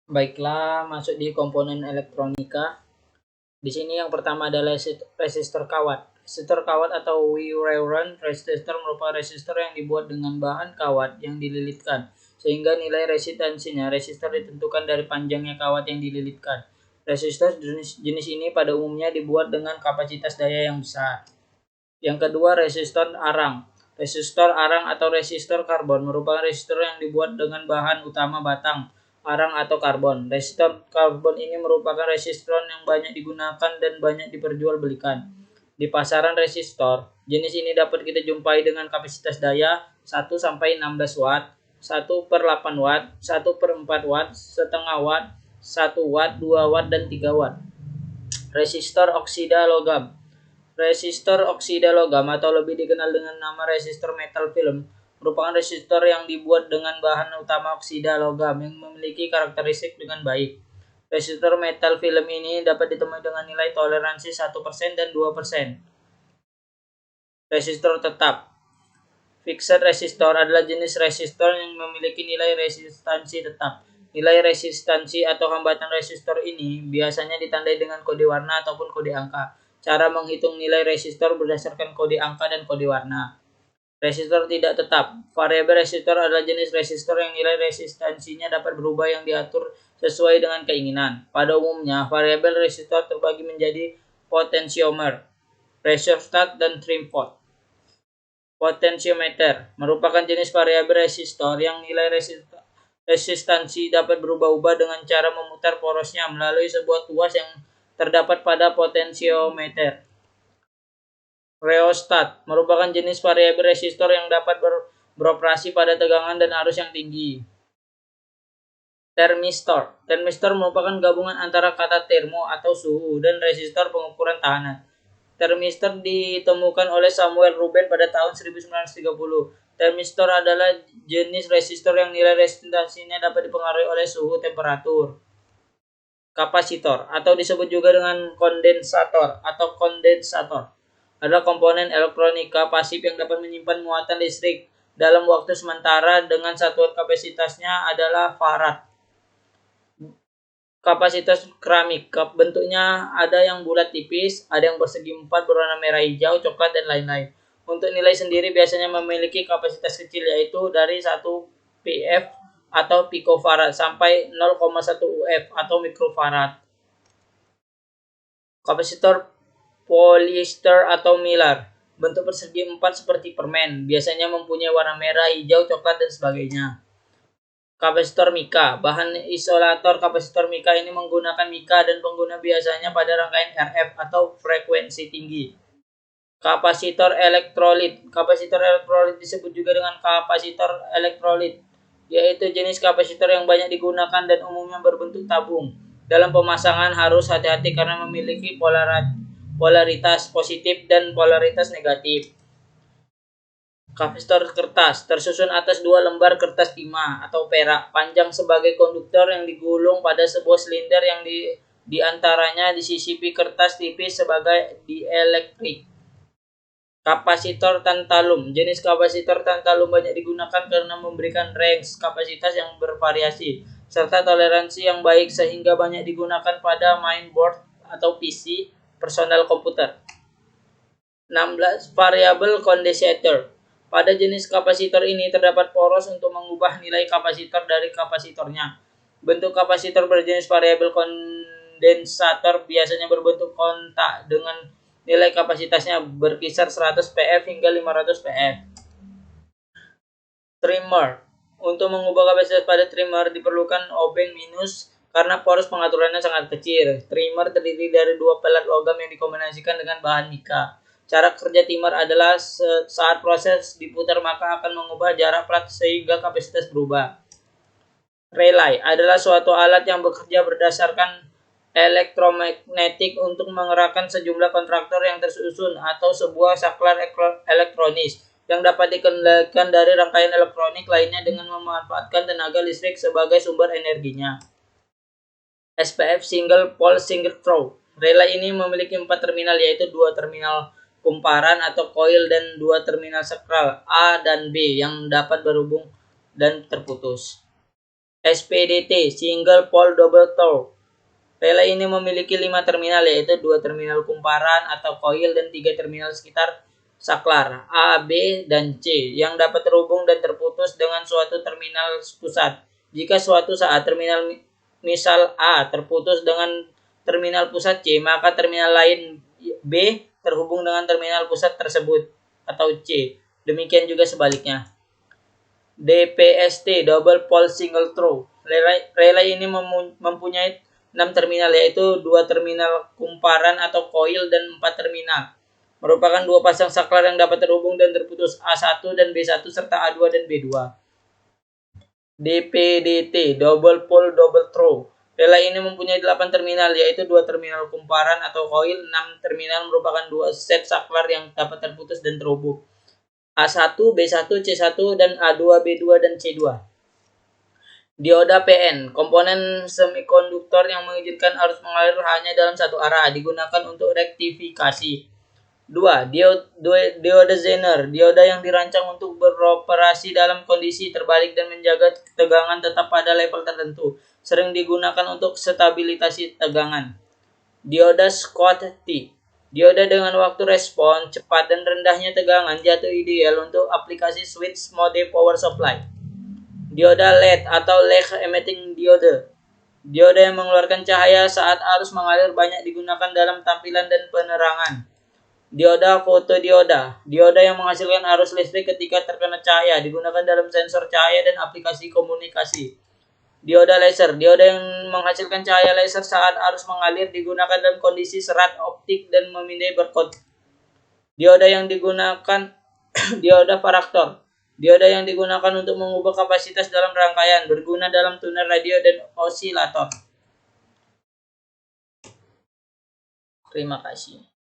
Baiklah, masuk di komponen elektronika. Di sini yang pertama adalah resistor kawat. Resistor kawat atau Weyerhaeuser resistor merupakan resistor yang dibuat dengan bahan kawat yang dililitkan, sehingga nilai resistansinya resistor ditentukan dari panjangnya kawat yang dililitkan. Resistor jenis ini pada umumnya dibuat dengan kapasitas daya yang besar. Yang kedua, resistor arang. Resistor arang atau resistor karbon merupakan resistor yang dibuat dengan bahan utama batang arang atau karbon. Resistor karbon ini merupakan resistor yang banyak digunakan dan banyak diperjualbelikan. Di pasaran resistor, jenis ini dapat kita jumpai dengan kapasitas daya 1 sampai 16 watt, 1 per 8 watt, 1 per 4 watt, setengah watt, 1 watt, 2 watt, dan 3 watt. Resistor oksida logam. Resistor oksida logam atau lebih dikenal dengan nama resistor metal film merupakan resistor yang dibuat dengan bahan utama oksida logam yang memiliki karakteristik dengan baik. Resistor metal film ini dapat ditemui dengan nilai toleransi 1% dan 2%. Resistor tetap. Fixed resistor adalah jenis resistor yang memiliki nilai resistansi tetap. Nilai resistansi atau hambatan resistor ini biasanya ditandai dengan kode warna ataupun kode angka. Cara menghitung nilai resistor berdasarkan kode angka dan kode warna. Resistor tidak tetap. Variabel resistor adalah jenis resistor yang nilai resistansinya dapat berubah yang diatur sesuai dengan keinginan. Pada umumnya, variabel resistor terbagi menjadi potentiometer, rheostat, dan trim pot. Potentiometer merupakan jenis variabel resistor yang nilai resistansi dapat berubah-ubah dengan cara memutar porosnya melalui sebuah tuas yang terdapat pada potentiometer. Rheostat merupakan jenis variabel resistor yang dapat beroperasi pada tegangan dan arus yang tinggi. Termistor. Termistor merupakan gabungan antara kata termo atau suhu dan resistor pengukuran tahanan. Termistor ditemukan oleh Samuel Ruben pada tahun 1930. Termistor adalah jenis resistor yang nilai resistansinya dapat dipengaruhi oleh suhu temperatur. Kapasitor atau disebut juga dengan kondensator atau kondensator adalah komponen elektronika pasif yang dapat menyimpan muatan listrik dalam waktu sementara dengan satuan kapasitasnya adalah farad. Kapasitas keramik, bentuknya ada yang bulat tipis, ada yang persegi 4 berwarna merah, hijau, coklat, dan lain-lain. Untuk nilai sendiri biasanya memiliki kapasitas kecil yaitu dari 1 pF atau picofarad sampai 0,1 UF atau mikrofarad. Kapasitor polyester atau Mylar, bentuk persegi 4 seperti permen, biasanya mempunyai warna merah, hijau, coklat, dan sebagainya. Kapasitor mika, bahan isolator kapasitor mika ini menggunakan mika dan pengguna biasanya pada rangkaian RF atau frekuensi tinggi. Kapasitor elektrolit. Kapasitor elektrolit disebut juga dengan kapasitor elektrolit, yaitu jenis kapasitor yang banyak digunakan dan umumnya berbentuk tabung. Dalam pemasangan harus hati-hati karena memiliki polaritas positif dan polaritas negatif. Kapasitor kertas tersusun atas 2 lembar kertas timah atau perak panjang sebagai konduktor yang digulung pada sebuah silinder yang di antaranya disisipi kertas tipis sebagai dielektrik. Kapasitor tantalum. Jenis kapasitor tantalum banyak digunakan karena memberikan range kapasitas yang bervariasi serta toleransi yang baik sehingga banyak digunakan pada mainboard atau PC personal komputer. 16. Variable condensator. Pada jenis kapasitor ini terdapat poros untuk mengubah nilai kapasitor dari kapasitornya. Bentuk kapasitor berjenis variabel kondensator biasanya berbentuk kontak dengan nilai kapasitasnya berkisar 100 pF hingga 500 pF. Trimmer. Untuk mengubah kapasitas pada trimmer diperlukan obeng minus karena poros pengaturannya sangat kecil. Trimmer terdiri dari 2 pelat logam yang dikombinasikan dengan bahan mika. Cara kerja trimmer adalah saat proses diputar maka akan mengubah jarak plat sehingga kapasitas berubah. Relay adalah suatu alat yang bekerja berdasarkan elektromagnetik untuk mengerahkan sejumlah kontraktor yang tersusun atau sebuah saklar elektronis yang dapat dikendalikan dari rangkaian elektronik lainnya dengan memanfaatkan tenaga listrik sebagai sumber energinya. SPF Single Pole Synchrotron. Relay ini memiliki 4 terminal yaitu 2 terminal kumparan atau coil dan 2 terminal sakral A dan B yang dapat berhubung dan terputus. SPDT, Single Pole Double Throw. Relay ini memiliki 5 terminal, yaitu 2 terminal kumparan atau koil dan 3 terminal sekitar saklar A, B, dan C yang dapat terhubung dan terputus dengan suatu terminal pusat. Jika suatu saat terminal misal A terputus dengan terminal pusat C, maka terminal lain B terhubung dengan terminal pusat tersebut atau C. Demikian juga sebaliknya. DPST, Double Pole Single Throw. Relay ini mempunyai 6 terminal, yaitu 2 terminal kumparan atau koil dan 4 terminal. Merupakan 2 pasang saklar yang dapat terhubung dan terputus A1 dan B1 serta A2 dan B2. DPDT, Double Pole Double Throw. Relay ini mempunyai 8 terminal, yaitu 2 terminal kumparan atau koil, 6 terminal merupakan 2 set saklar yang dapat terputus dan terhubung. A1, B1, C1, dan A2, B2, dan C2. Dioda PN, komponen semikonduktor yang mengizinkan arus mengalir hanya dalam satu arah, digunakan untuk rektifikasi. 2. Dioda Zener, dioda yang dirancang untuk beroperasi dalam kondisi terbalik dan menjaga tegangan tetap pada level tertentu, sering digunakan untuk stabilisasi tegangan. Dioda Schottky, dioda dengan waktu respon cepat dan rendahnya tegangan jatuh ideal untuk aplikasi switch mode power supply. Dioda LED atau lag emitting diode, dioda yang mengeluarkan cahaya saat arus mengalir, banyak digunakan dalam tampilan dan penerangan. Dioda fotodioda, dioda yang menghasilkan arus listrik ketika terkena cahaya, digunakan dalam sensor cahaya dan aplikasi komunikasi. Dioda laser, dioda yang menghasilkan cahaya laser saat arus mengalir, digunakan dalam kondisi serat optik dan memindai berkode. Dioda yang digunakan dioda varaktor, dioda yang digunakan untuk mengubah kapasitas dalam rangkaian, berguna dalam tuner radio dan osilator. Terima kasih.